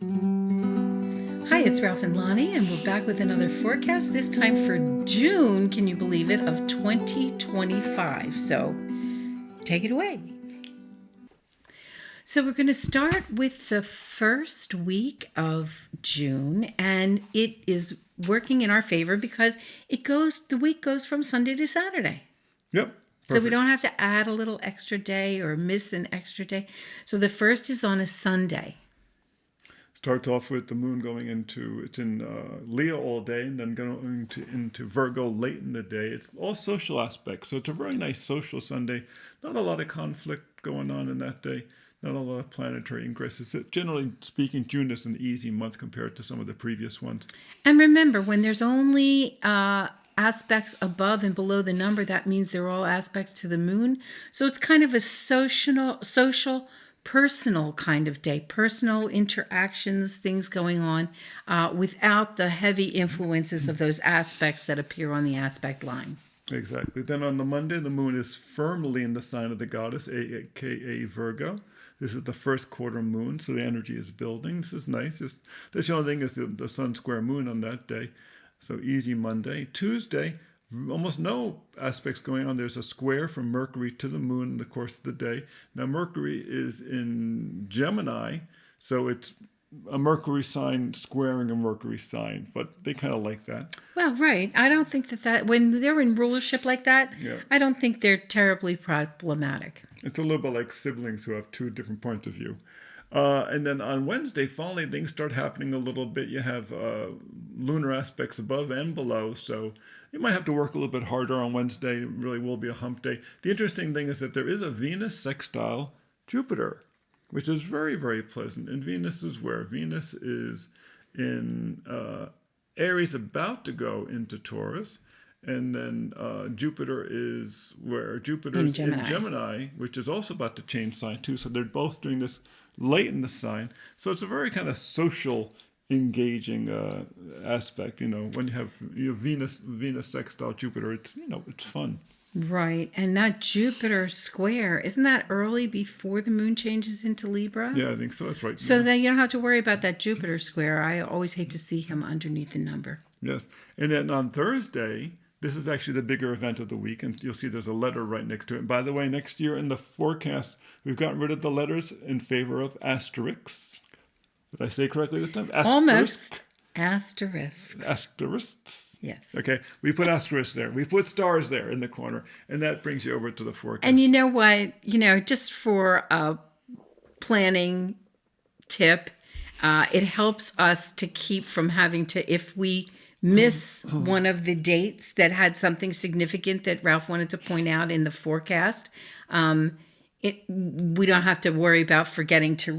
Hi, it's Ralph and Lonnie, and we're back with another forecast, this time for June, can you believe it, of 2025. So take it away. So we're going to start with the first week of June, and it is working in our favor because the week goes from Sunday to Saturday. Yep. So we Perfect. don't have to add a little extra day or miss an extra day. So the first is on a Sunday. Starts off with the moon going it's in Leo all day and then going into Virgo late in the day. It's all social aspects. So it's a very nice social Sunday. Not a lot of conflict going on in that day. Not a lot of planetary ingresses. Generally speaking, June is an easy month compared to some of the previous ones. And remember, when there's only aspects above and below the number, that means they're all aspects to the moon. So it's kind of a social, personal kind of day, personal interactions, things going on without the heavy influences of those aspects that appear on the aspect line. Exactly. Then on the Monday, the moon is firmly in the sign of the goddess, aka Virgo. This is the first quarter moon, so the energy is building. This is nice. The only thing is the sun square moon on that day. So easy Monday. Tuesday, almost no aspects going on. There's a square from Mercury to the moon in the course of the day. Now, Mercury is in Gemini, so it's a Mercury sign squaring a Mercury sign, but they kind of like that. Well, right. I don't think that when they're in rulership like that, Yeah. I don't think they're terribly problematic. It's a little bit like siblings who have two different points of view. And then on Wednesday, finally, things start happening a little bit. You have lunar aspects above and below, so you might have to work a little bit harder on Wednesday. It really will be a hump day. The interesting thing is that there is a Venus sextile Jupiter, which is very, very pleasant. And Venus is where? Venus is in Aries, about to go into Taurus. And then Jupiter is where? Jupiter is in Gemini, which is also about to change sign too. So they're both doing this late in the sign. So it's a very kind of social, engaging aspect. When you have Venus sextile Jupiter, it's fun. Right. And that Jupiter square, isn't that early before the moon changes into Libra? Yeah, I think so. That's right. So then you don't have to worry about that Jupiter square. I always hate to see him underneath the number. Yes. And then on Thursday, this is actually the bigger event of the week, and you'll see there's a letter right next to it. And by the way, next year in the forecast, we've gotten rid of the letters in favor of asterisks. Did I say correctly this time? Almost. Asterisks. Asterisks? Yes. Okay, we put asterisks there. We put stars there in the corner, and that brings you over to the forecast. And you know what? Just for a planning tip, it helps us to keep from having to, if we miss one of the dates that had something significant that Ralph wanted to point out in the forecast, we don't have to worry about forgetting to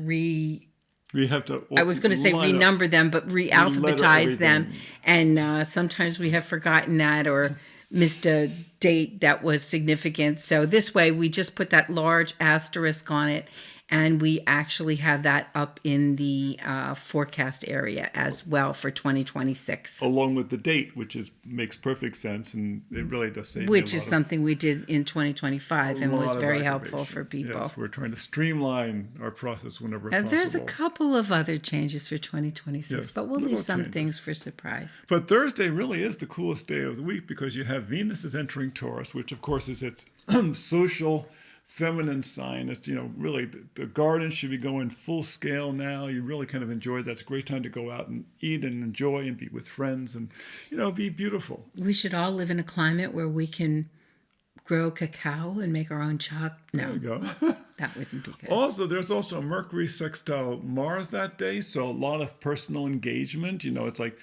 we have to. I was going to say renumber them, but re-alphabetize them. And sometimes we have forgotten that or missed a date that was significant. So this way we just put that large asterisk on it, and we actually have that up in the forecast area as well for 2026. Along with the date, which makes perfect sense, and it really does save. Which is something we did in 2025 and was very helpful for people. Yes, we're trying to streamline our process whenever possible. There's a couple of other changes for 2026, yes, but we'll leave some things for surprise. But Thursday really is the coolest day of the week because you have Venus is entering Taurus, which of course is its social, feminine sign. It's, really the garden should be going full scale now. You really kind of enjoy that. It's a great time to go out and eat and enjoy and be with friends and, be beautiful. We should all live in a climate where we can grow cacao and make our own chocolate. No, there you go. That wouldn't be good. Also, there's also a Mercury sextile Mars that day. So a lot of personal engagement. It's like,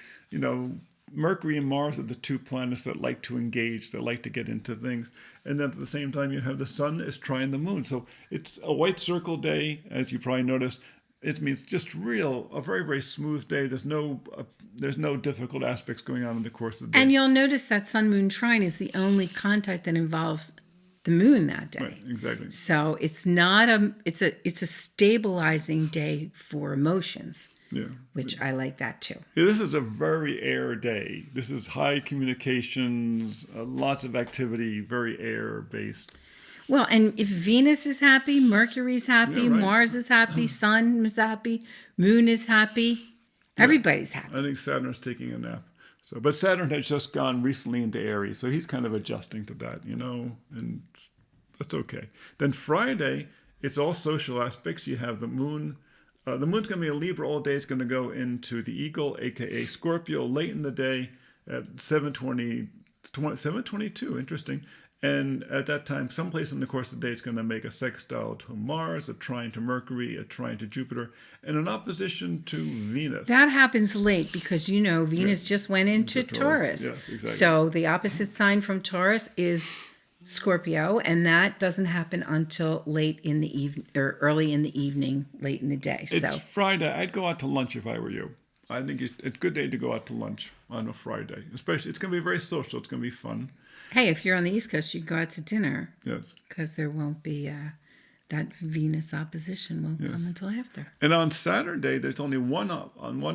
Mercury and Mars are the two planets that like to engage, that like to get into things. And then at the same time, you have the sun is trine the moon. So it's a white circle day, as you probably noticed. It means just a very, very smooth day. There's no difficult aspects going on in the course of the day. And you'll notice that sun-moon trine is the only contact that involves the moon that day. Right, exactly. So it's not it's a stabilizing day for emotions. Yeah. Which I like that too. Yeah, this is a very air day. This is high communications, lots of activity, very air based. Well, and if Venus is happy, Mercury's happy, Yeah, right. Mars is happy, Sun is happy, Moon is happy, everybody's happy. I think Saturn's taking a nap. So, but Saturn had just gone recently into Aries, so he's kind of adjusting to that, and that's okay. Then Friday, it's all social aspects. You have the moon. The moon's going to be a Libra all day. It's going to go into the Eagle, aka Scorpio, late in the day at 7:22. Interesting. And at that time, someplace in the course of the day, it's going to make a sextile to Mars, a trine to Mercury, a trine to Jupiter, and an opposition to Venus. That happens late because, Venus just went into Taurus. Yes, exactly. So the opposite sign from Taurus is Scorpio, and that doesn't happen until late in the evening or early in the evening, late in the day. It's Friday. I'd go out to lunch if I were you. I think it's a good day to go out to lunch on a Friday. Especially, it's going to be very social. It's going to be fun. Hey, if you're on the East Coast, you can go out to dinner. Yes. Because there won't be that Venus opposition won't come until after. And on Saturday, there's only one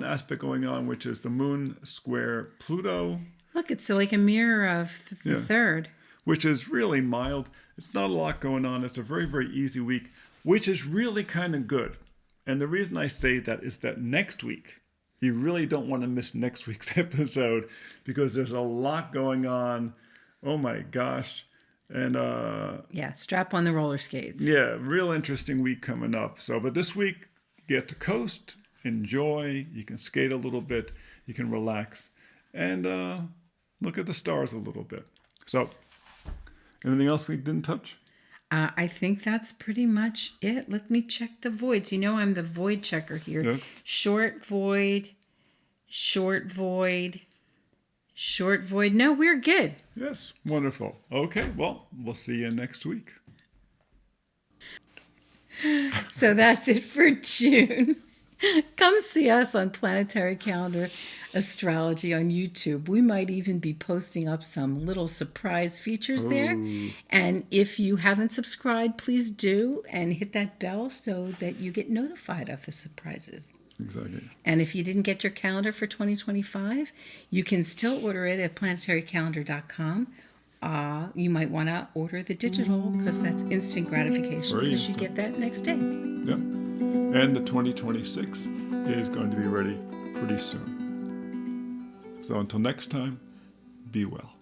aspect going on, which is the moon square Pluto. Look, it's like a mirror of the third. Which is really mild. It's not a lot going on. It's a very, very easy week, which is really kind of good. And the reason I say that is that next week, you really don't want to miss next week's episode because there's a lot going on. Oh my gosh. And strap on the roller skates. Yeah, real interesting week coming up. So, but this week, you get to coast, enjoy, you can skate a little bit, you can relax, and look at the stars a little bit. So, anything else we didn't touch? I think that's pretty much it. Let me check the voids. I'm the void checker here. Yes. Short void, short void, short void. No, we're good. Yes, wonderful. Okay, well, we'll see you next week. So that's it for June. Come see us on Planetary Calendar Astrology on YouTube. We might even be posting up some little surprise features there. And if you haven't subscribed, please do and hit that bell so that you get notified of the surprises. Exactly. And if you didn't get your calendar for 2025, you can still order it at planetarycalendar.com. You might want to order the digital because that's instant gratification because you get that next day. Yeah. And the 2026 is going to be ready pretty soon. So until next time, be well.